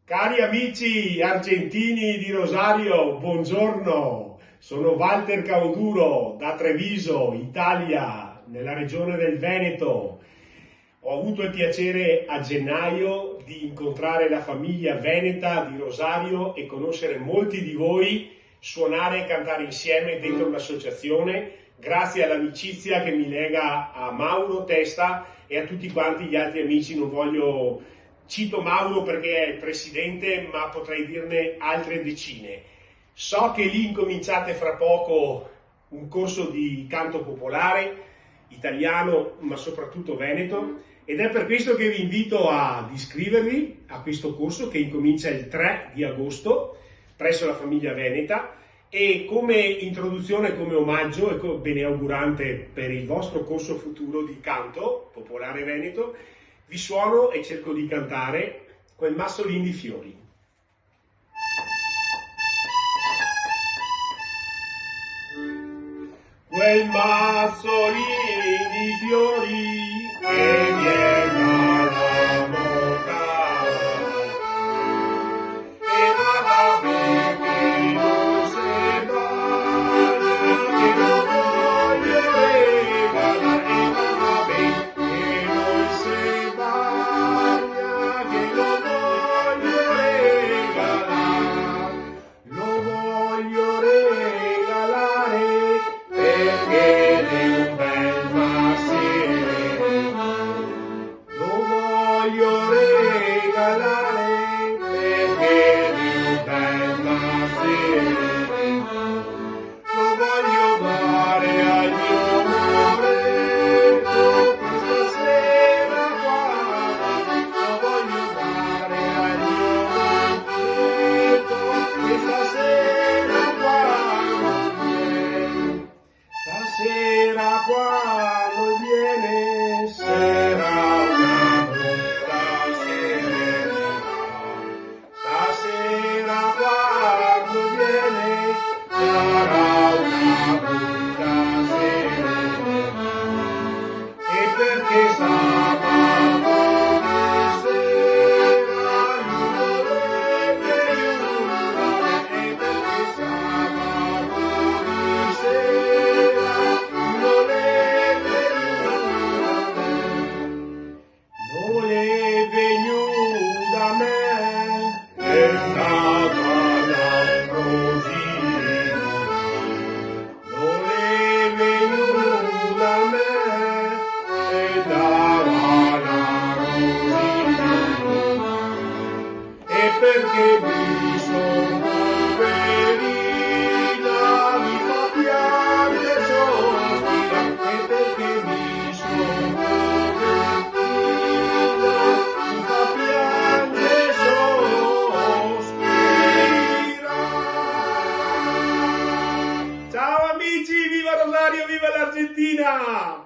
Cari amici argentini di Rosario, buongiorno. Sono Walter Cauduro da Treviso, Italia, nella regione del Veneto. Ho avuto il piacere a gennaio di incontrare la famiglia veneta di Rosario e conoscere molti di voi, suonare e cantare insieme dentro un'associazione, grazie all'amicizia che mi lega a Mauro Testa e a tutti quanti gli altri amici. Cito Mauro perché è il presidente, ma potrei dirne altre decine. So che lì incominciate fra poco un corso di canto popolare, italiano, ma soprattutto veneto, ed è per questo che vi invito ad iscrivervi a questo corso che incomincia il 3 di agosto presso la famiglia veneta. E come introduzione, come omaggio e beneaugurante per il vostro corso futuro di canto popolare veneto, vi suono e cerco di cantare quel Massolin di Fiori. Quel Massolin di Fiori che viene dalla montagna e va perché non si bagna, che non voglio regalare, e va bene che non si bagna, che lo voglio regalare, lo voglio regalare perché è un bel massimo, lo voglio regalare perché è un bel massimo, lo voglio dare al mio amoretto questa sera qua, lo voglio dare al mio amoretto questa sera qua. Stasera quando viene sarà una brutta sera, stasera quando viene sarà una brutta sera, e perché sabato sera lui vorrebbe aiutare, e perché sabato sera non è venuto da me, è stato all'ambrosino. Non è venuto da me, è stato all'ambrosino. E perché mi sono poverina, mi fa piangere sospira, e perché mi sono Ciao amici, viva Rosario, viva l'Argentina!